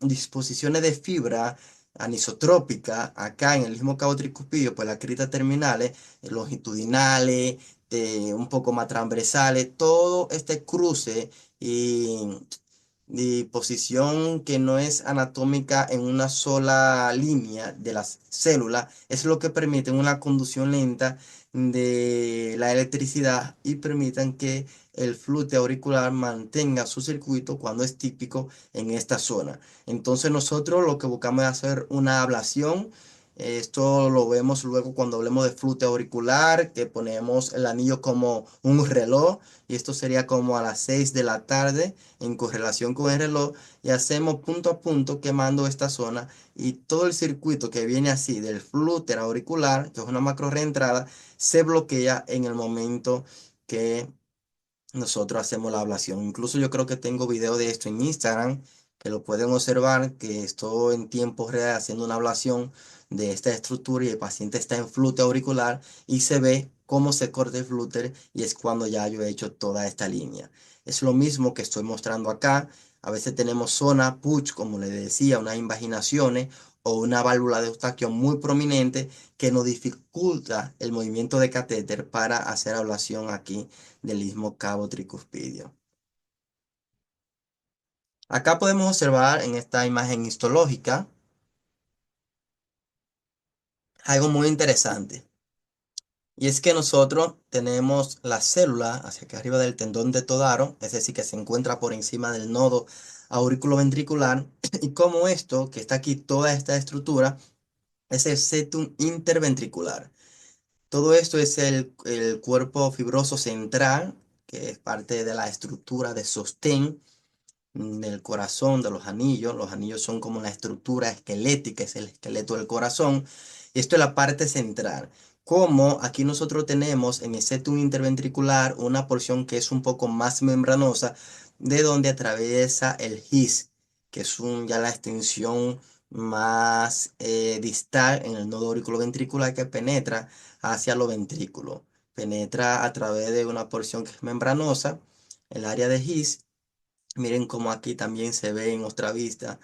Speaker 1: disposiciones de fibra anisotrópica acá en el mismo cabo tricuspidio, pues las critas terminales, longitudinales, un poco más transversales, todo este cruce y, y posición que no es anatómica en una sola línea de las células, es lo que permite una conducción lenta de la electricidad y permitan que el flúte auricular mantenga su circuito cuando es típico en esta zona. Entonces nosotros lo que buscamos es hacer una ablación. Esto lo vemos luego cuando hablemos de flúte auricular, que ponemos el anillo como un reloj y esto sería como a las 6 de la tarde en correlación con el reloj y hacemos punto a punto quemando esta zona y todo el circuito que viene así del flúter auricular, que es una macro reentrada, se bloquea en el momento que nosotros hacemos la ablación. Incluso yo creo que tengo video de esto en Instagram, que lo pueden observar, que estoy en tiempo real haciendo una ablación de esta estructura y el paciente está en flúter auricular y se ve cómo se corta el flúter y es cuando ya yo he hecho toda esta línea. Es lo mismo que estoy mostrando acá. A veces tenemos zona push, como les decía, unas invaginaciones o una válvula de Eustaquio muy prominente que nos dificulta el movimiento de catéter para hacer ablación aquí del istmo cabo tricuspidio. Acá podemos observar en esta imagen histológica algo muy interesante. Y es que nosotros tenemos la célula hacia acá arriba del tendón de Todaro, es decir, que se encuentra por encima del nodo auriculoventricular. Y como esto, que está aquí, toda esta estructura, es el septum interventricular. Todo esto es el cuerpo fibroso central, que es parte de la estructura de sostén del corazón, de los anillos. Los anillos son como la estructura esquelética, es el esqueleto del corazón. Esto es la parte central. Como aquí nosotros tenemos en el septum interventricular una porción que es un poco más membranosa, de donde atraviesa el GIS, que es ya la extensión más distal en el nodo auriculoventricular que penetra hacia los ventrículos. Penetra a través de una porción que es membranosa, el área de GIS. Miren cómo aquí también se ve en otra vista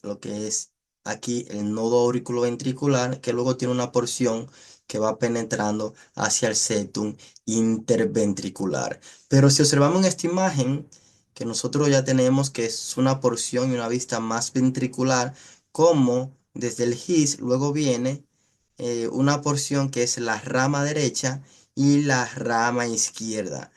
Speaker 1: lo que es aquí el nodo auriculoventricular, que luego tiene una porción que va penetrando hacia el septum interventricular. Pero si observamos en esta imagen, que nosotros ya tenemos que es una porción y una vista más ventricular, como desde el GIS luego viene una porción que es la rama derecha y la rama izquierda.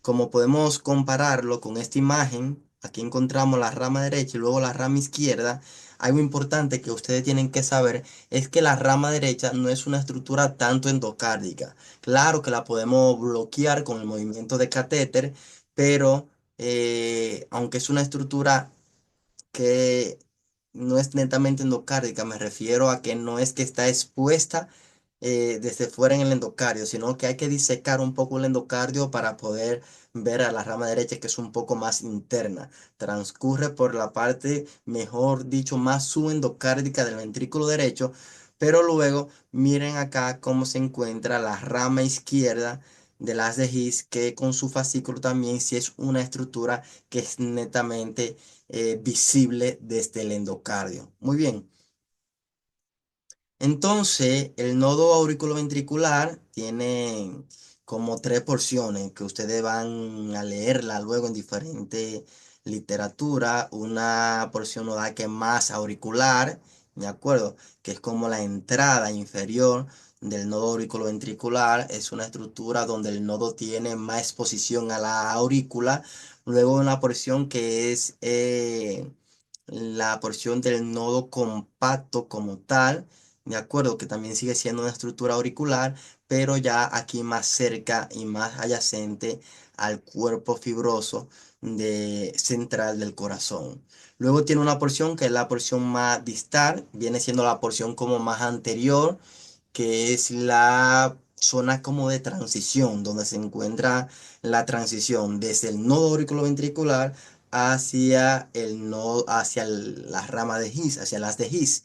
Speaker 1: Como podemos compararlo con esta imagen, aquí encontramos la rama derecha y luego la rama izquierda. Algo importante que ustedes tienen que saber es que la rama derecha no es una estructura tanto endocárdica. Claro que la podemos bloquear con el movimiento de catéter, pero aunque es una estructura que no es netamente endocárdica, me refiero a que no es que está expuesta desde fuera en el endocardio, sino que hay que disecar un poco el endocardio para poder ver a la rama derecha que es un poco más interna. Transcurre por la parte, mejor dicho, más subendocárdica del ventrículo derecho, pero luego miren acá cómo se encuentra la rama izquierda de las de His, que con su fascículo también sí es una estructura que es netamente visible desde el endocardio. Muy bien. Entonces, el nodo auriculoventricular tiene como tres porciones que ustedes van a leerla luego en diferente literatura. Una porción nodal que es más auricular, ¿de acuerdo? Que es como la entrada inferior del nodo auriculoventricular. Es una estructura donde el nodo tiene más exposición a la aurícula. Luego una porción que es la porción del nodo compacto como tal, de acuerdo, que también sigue siendo una estructura auricular, pero ya aquí más cerca y más adyacente al cuerpo fibroso central del corazón. Luego tiene una porción que es la porción más distal, viene siendo la porción como más anterior, que es la zona como de transición, donde se encuentra la transición desde el nodo auriculoventricular hacia el nodo, hacia la rama de His, hacia las de His.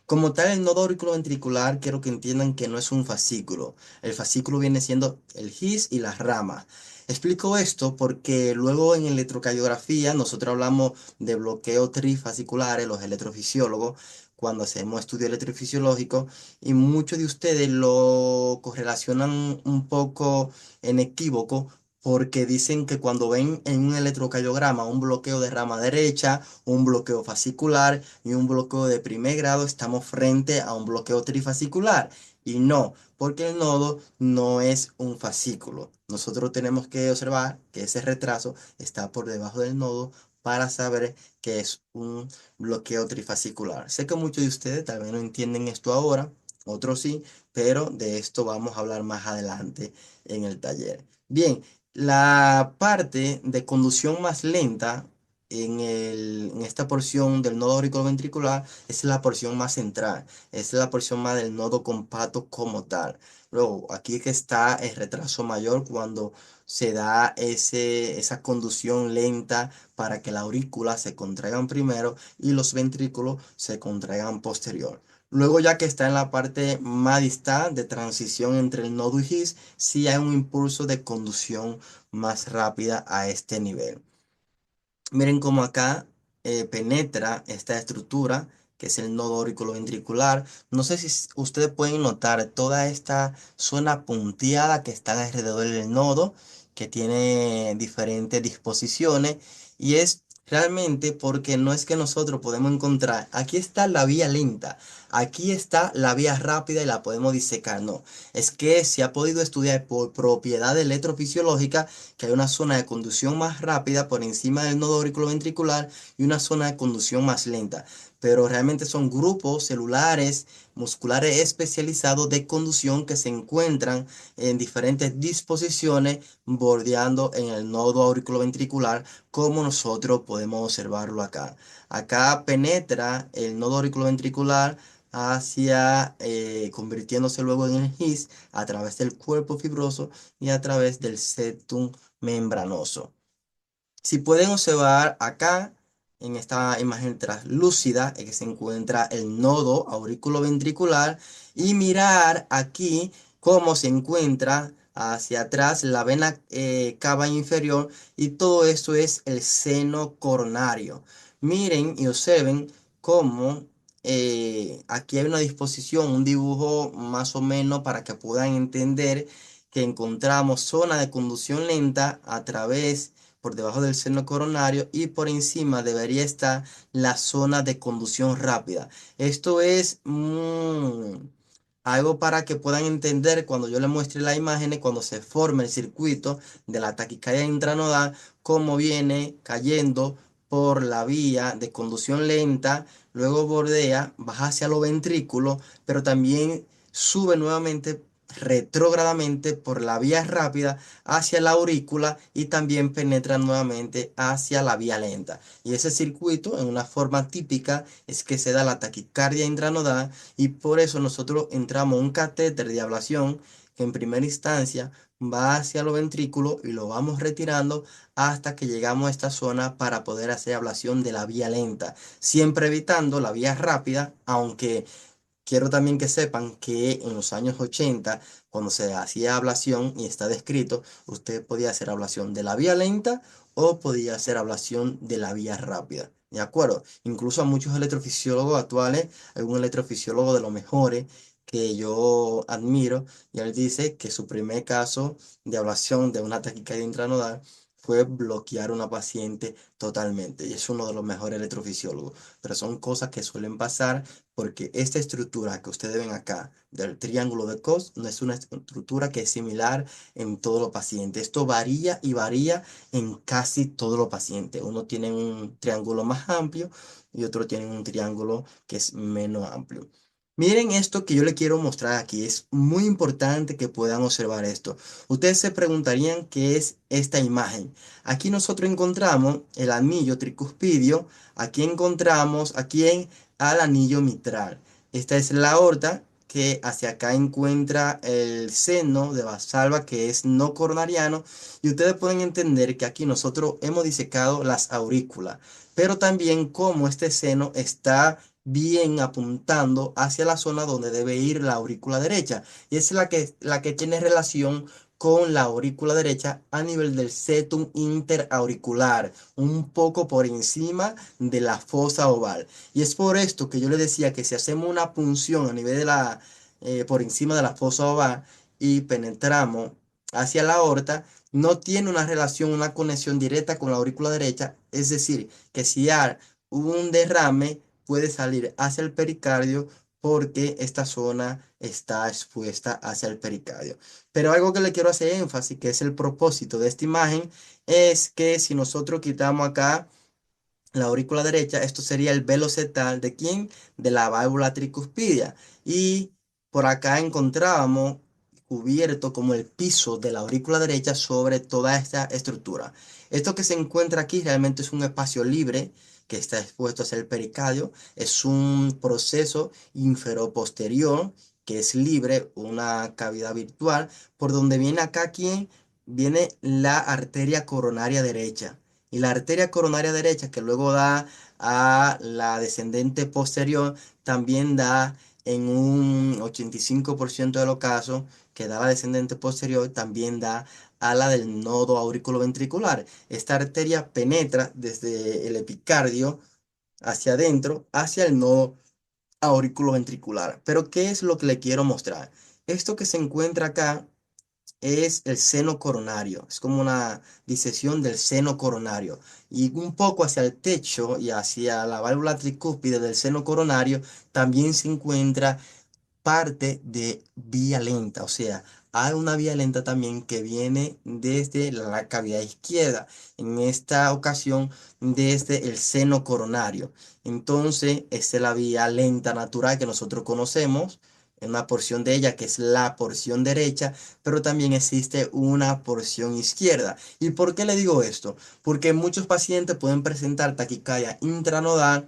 Speaker 1: Como tal, el nodo auriculoventricular, quiero que entiendan que no es un fascículo. El fascículo viene siendo el His y las ramas. Explico esto porque luego en electrocardiografía nosotros hablamos de bloqueos trifasciculares, los electrofisiólogos, cuando hacemos estudio electrofisiológico, y muchos de ustedes lo correlacionan un poco en equívoco porque dicen que cuando ven en un electrocardiograma un bloqueo de rama derecha, un bloqueo fascicular y un bloqueo de primer grado, estamos frente a un bloqueo trifascicular. Y no, porque el nodo no es un fascículo. Nosotros tenemos que observar que ese retraso está por debajo del nodo para saber que es un bloqueo trifascicular. Sé que muchos de ustedes tal vez no entienden esto ahora, otros sí, pero de esto vamos a hablar más adelante en el taller. Bien, la parte de conducción más lenta en esta porción del nodo auriculoventricular es la porción más central, es la porción más del nodo compacto como tal. Luego, aquí que está el retraso mayor cuando se da esa conducción lenta para que la aurícula se contraigan primero y los ventrículos se contraigan posterior. Luego, ya que está en la parte más distal de transición entre el nodo y His, sí hay un impulso de conducción más rápida a este nivel. Miren cómo acá penetra esta estructura, que es el nodo auriculoventricular. No sé si ustedes pueden notar toda esta zona punteada que está alrededor del nodo, que tiene diferentes disposiciones, y es realmente porque no es que nosotros podemos encontrar, aquí está la vía lenta, aquí está la vía rápida y la podemos disecar, no. Es que se ha podido estudiar por propiedad electrofisiológica que hay una zona de conducción más rápida por encima del nodo auriculoventricular y una zona de conducción más lenta. Pero realmente son grupos celulares, musculares especializados de conducción que se encuentran en diferentes disposiciones bordeando en el nodo auriculoventricular, como nosotros podemos observarlo acá. Acá penetra el nodo auriculoventricular hacia, convirtiéndose luego en el His a través del cuerpo fibroso y a través del septum membranoso. Si pueden observar acá, en esta imagen translúcida, en que se encuentra el nodo auriculoventricular, y mirar aquí cómo se encuentra hacia atrás la vena cava inferior, y todo esto es el seno coronario. Miren y observen cómo aquí hay una disposición, un dibujo más o menos para que puedan entender que encontramos zona de conducción lenta a través por debajo del seno coronario, y por encima debería estar la zona de conducción rápida. Esto es algo para que puedan entender cuando yo les muestre la imagen, cuando se forma el circuito de la taquicardia intranodal, cómo viene cayendo por la vía de conducción lenta, luego bordea, baja hacia los ventrículos, pero también sube nuevamente retrógradamente por la vía rápida hacia la aurícula y también penetra nuevamente hacia la vía lenta. Y ese circuito, en una forma típica, es que se da la taquicardia intranodal, y por eso nosotros entramos un catéter de ablación que en primera instancia va hacia los ventrículos y lo vamos retirando hasta que llegamos a esta zona para poder hacer ablación de la vía lenta, siempre evitando la vía rápida, aunque quiero también que sepan que en los años 80, cuando se hacía ablación y está descrito, usted podía hacer ablación de la vía lenta o podía hacer ablación de la vía rápida. ¿De acuerdo? Incluso a muchos electrofisiólogos actuales, hay un electrofisiólogo de los mejores que yo admiro, y él dice que su primer caso de ablación de una taquicardia intranodal fue bloquear a una paciente totalmente. Y es uno de los mejores electrofisiólogos. Pero son cosas que suelen pasar porque esta estructura que ustedes ven acá del triángulo de Cox no es una estructura que es similar en todos los pacientes. Esto varía y varía en casi todos los pacientes. Uno tiene un triángulo más amplio y otro tiene un triángulo que es menos amplio. Miren esto que yo le quiero mostrar aquí. Es muy importante que puedan observar esto. Ustedes se preguntarían qué es esta imagen. Aquí nosotros encontramos el anillo tricuspidio. Aquí encontramos al anillo mitral. Esta es la aorta que hacia acá encuentra el seno de Valsalva que es no coronariano. Y ustedes pueden entender que aquí nosotros hemos disecado las aurículas. Pero también como este seno está bien apuntando hacia la zona donde debe ir la aurícula derecha. Y es la que tiene relación con la aurícula derecha a nivel del septum interauricular, un poco por encima de la fosa oval. Y es por esto que yo le decía que si hacemos una punción a nivel por encima de la fosa oval y penetramos hacia la aorta, no tiene una relación, una conexión directa con la aurícula derecha. Es decir, que si hay un derrame, puede salir hacia el pericardio porque esta zona está expuesta hacia el pericardio. Pero algo que le quiero hacer énfasis, que es el propósito de esta imagen, es que si nosotros quitamos acá la aurícula derecha, esto sería el velo septal ¿de quién? De la válvula tricuspidia. Y por acá encontrábamos cubierto como el piso de la aurícula derecha sobre toda esta estructura. Esto que se encuentra aquí realmente es un espacio libre que está expuesto hacia el pericardio. Es un proceso inferoposterior que es libre, una cavidad virtual, por donde viene acá quién viene la arteria coronaria derecha. Y la arteria coronaria derecha, que luego da a la descendente posterior, también da en un 85% de los casos, que da la descendente posterior, también da a la del nodo auriculoventricular. Esta arteria penetra desde el epicardio hacia adentro, hacia el nodo auriculoventricular. Pero, ¿qué es lo que le quiero mostrar? Esto que se encuentra acá es el seno coronario, es como una disección del seno coronario y un poco hacia el techo y hacia la válvula tricúspide del seno coronario también se encuentra parte de vía lenta, o sea, hay una vía lenta también que viene desde la cavidad izquierda, en esta ocasión desde el seno coronario. Entonces, esta es la vía lenta natural que nosotros conocemos, en una porción de ella que es la porción derecha, pero también existe una porción izquierda. ¿Y por qué le digo esto? Porque muchos pacientes pueden presentar taquicardia intranodal,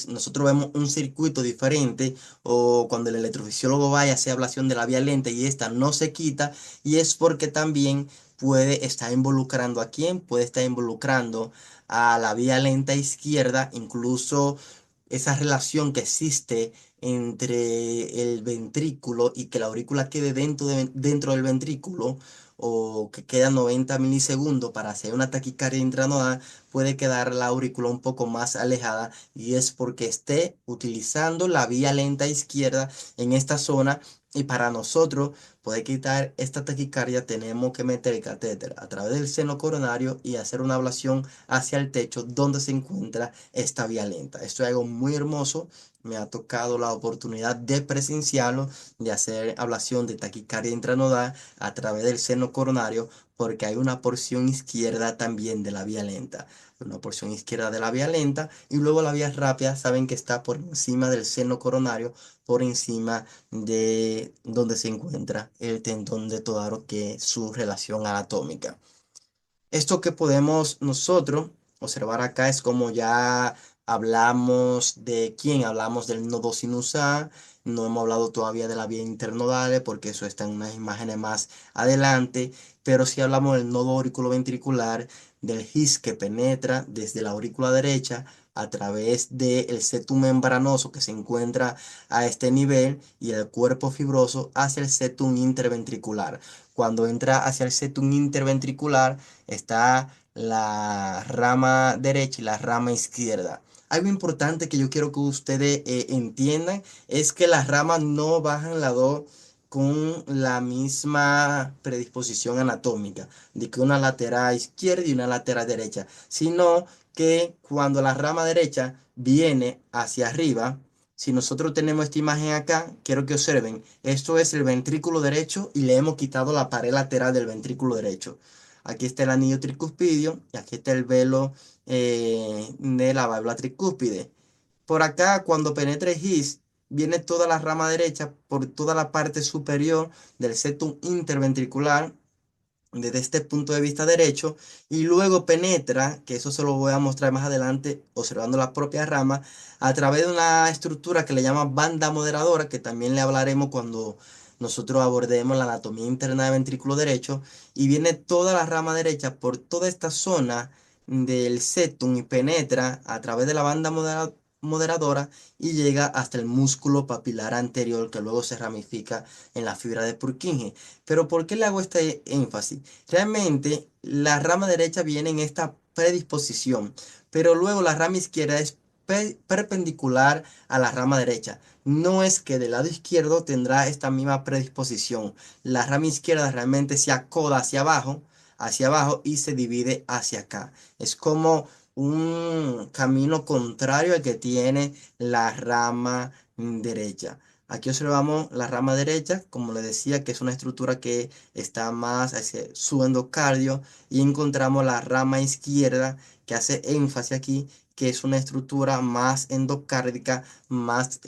Speaker 1: nosotros vemos un circuito diferente, o cuando el electrofisiólogo vaya a hacer ablación de la vía lenta y esta no se quita, y es porque también puede estar involucrando a quién, puede estar involucrando a la vía lenta izquierda, incluso esa relación que existe entre el ventrículo y que la aurícula quede dentro del ventrículo, o que queda 90 milisegundos para hacer una taquicardia intranodal, puede quedar la aurícula un poco más alejada y es porque esté utilizando la vía lenta izquierda en esta zona. Y para nosotros poder quitar esta taquicardia tenemos que meter el catéter a través del seno coronario y hacer una ablación hacia el techo donde se encuentra esta vía lenta. Esto es algo muy hermoso. Me ha tocado la oportunidad de presenciarlo, de hacer ablación de taquicardia intranodal a través del seno coronario, porque hay una porción izquierda también de la vía lenta, una porción izquierda de la vía lenta, y luego la vía rápida saben que está por encima del seno coronario, por encima de donde se encuentra el tendón de Todaro, que es su relación anatómica. Esto que podemos nosotros observar acá es como ya hablamos de quién, hablamos del nodo sinusal, no hemos hablado todavía de la vía internodal porque eso está en unas imágenes más adelante, pero sí hablamos del nodo auriculoventricular, del GIS que penetra desde la aurícula derecha a través del septum membranoso que se encuentra a este nivel y el cuerpo fibroso hacia el septum interventricular. Cuando entra hacia el septum interventricular, está la rama derecha y la rama izquierda. Algo importante que yo quiero que ustedes entiendan es que las ramas no bajan las dos con la misma predisposición anatómica, de que una lateral izquierda y una lateral derecha, sino que cuando la rama derecha viene hacia arriba, si nosotros tenemos esta imagen acá, quiero que observen, esto es el ventrículo derecho y le hemos quitado la pared lateral del ventrículo derecho. Aquí está el anillo tricuspidio y aquí está el velo de la válvula tricúspide. Por acá, cuando penetra el GIS, viene toda la rama derecha por toda la parte superior del septum interventricular desde este punto de vista derecho y luego penetra, que eso se lo voy a mostrar más adelante observando la propia rama, a través de una estructura que le llama banda moderadora, que también le hablaremos cuando nosotros abordemos la anatomía interna del ventrículo derecho, y viene toda la rama derecha por toda esta zona del septum y penetra a través de la banda moderadora y llega hasta el músculo papilar anterior que luego se ramifica en la fibra de Purkinje. Pero ¿por qué le hago este énfasis? Realmente la rama derecha viene en esta predisposición, pero luego la rama izquierda es perpendicular a la rama derecha. No es que del lado izquierdo tendrá esta misma predisposición. La rama izquierda realmente se acoda hacia abajo y se divide hacia acá. Es como un camino contrario al que tiene la rama derecha. Aquí observamos la rama derecha, como le decía, que es una estructura que está más hacia su endocardio, y encontramos la rama izquierda que hace énfasis aquí, que es una estructura más endocárdica, más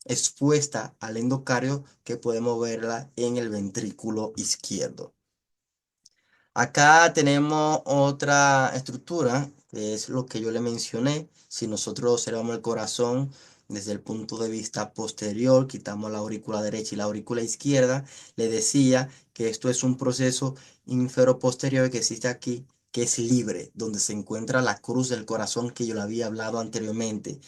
Speaker 1: expuesta al endocardio, que podemos verla en el ventrículo izquierdo. Acá tenemos otra estructura, que es lo que yo le mencioné. Si nosotros observamos el corazón desde el punto de vista posterior, quitamos la aurícula derecha y la aurícula izquierda, le decía que esto es un proceso inferoposterior que existe aquí, que es libre, donde se encuentra la cruz del corazón que yo le había hablado anteriormente.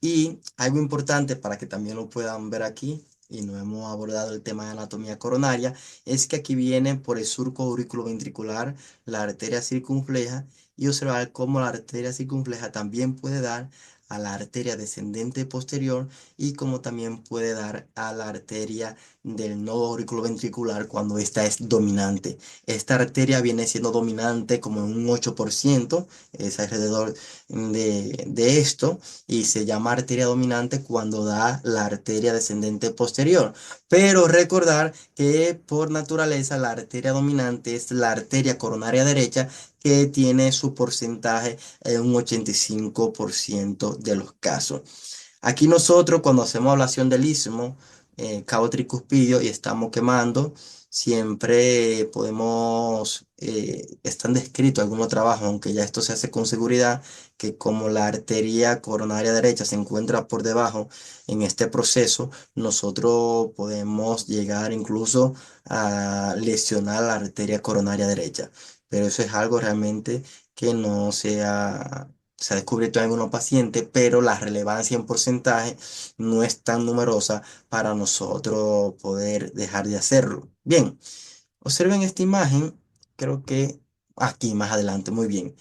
Speaker 1: Y algo importante para que también lo puedan ver aquí, y no hemos abordado el tema de anatomía coronaria, es que aquí viene por el surco auriculoventricular la arteria circunfleja, y observar cómo la arteria circunfleja también puede dar a la arteria descendente posterior y como también puede dar a la arteria del nodo auriculoventricular cuando esta es dominante. Esta arteria viene siendo dominante como en un 8%, es alrededor de esto, y se llama arteria dominante cuando da la arteria descendente posterior. Pero recordar que por naturaleza la arteria dominante es la arteria coronaria derecha, que tiene su porcentaje en un 85% de los casos. Aquí nosotros cuando hacemos ablación del istmo, cabo tricuspidio y estamos quemando, siempre podemos, están descritos algunos trabajos, aunque ya esto se hace con seguridad, que como la arteria coronaria derecha se encuentra por debajo en este proceso, nosotros podemos llegar incluso a lesionar la arteria coronaria derecha. Pero eso es algo realmente que no se ha descubierto en algunos pacientes, pero la relevancia en porcentaje no es tan numerosa para nosotros poder dejar de hacerlo. Bien, observen esta imagen, creo que aquí más adelante, muy bien.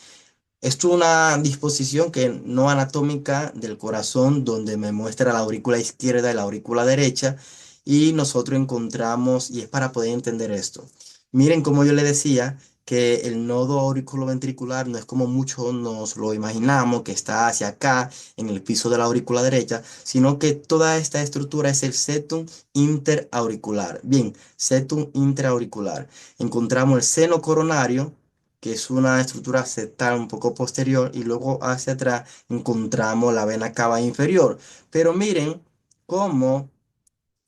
Speaker 1: Esto es una disposición que no anatómica del corazón donde me muestra la aurícula izquierda y la aurícula derecha, y nosotros encontramos, y es para poder entender esto. Miren como yo le decía que el nodo auriculoventricular no es como muchos nos lo imaginamos, que está hacia acá en el piso de la aurícula derecha, sino que toda esta estructura es el septum interauricular. Bien, septum interauricular. Encontramos el seno coronario, que es una estructura septal un poco posterior, y luego hacia atrás encontramos la vena cava inferior. Pero miren cómo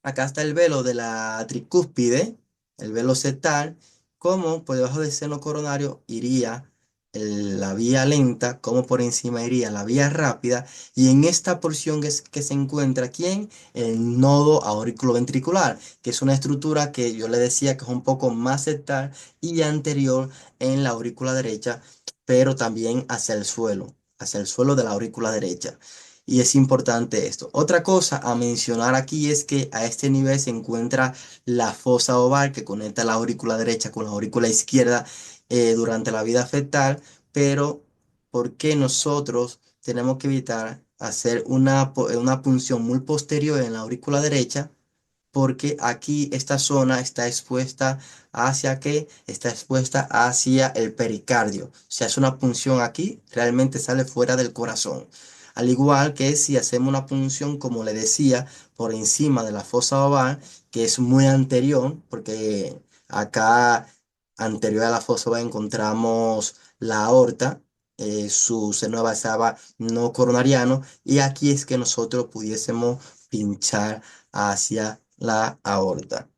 Speaker 1: acá está el velo de la tricúspide, el velo septal, cómo por debajo del seno coronario iría la vía lenta, como por encima iría la vía rápida, y en esta porción que se encuentra aquí en el nodo auriculoventricular, que es una estructura que yo le decía que es un poco más septal y anterior en la aurícula derecha, pero también hacia el suelo de la aurícula derecha. Y es importante esto. Otra cosa a mencionar aquí es que a este nivel se encuentra la fosa oval que conecta la aurícula derecha con la aurícula izquierda durante la vida fetal, pero ¿por qué nosotros tenemos que evitar hacer una punción muy posterior en la aurícula derecha? Porque aquí esta zona está expuesta hacia qué, está expuesta hacia el pericardio. O sea, es una punción aquí, realmente sale fuera del corazón. Al igual que si hacemos una punción, como le decía, por encima de la fosa oval, que es muy anterior, porque acá anterior a la fosa oval encontramos la aorta, su seno basal no coronariano, y aquí es que nosotros pudiésemos pinchar hacia la aorta.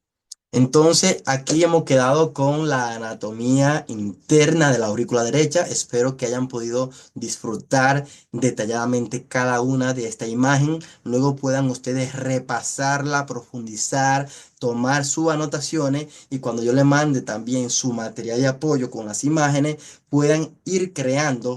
Speaker 1: Entonces, aquí hemos quedado con la anatomía interna de la aurícula derecha. Espero que hayan podido disfrutar detalladamente cada una de esta imagen. Luego puedan ustedes repasarla, profundizar, tomar sus anotaciones y cuando yo les mande también su material de apoyo con las imágenes, puedan ir creando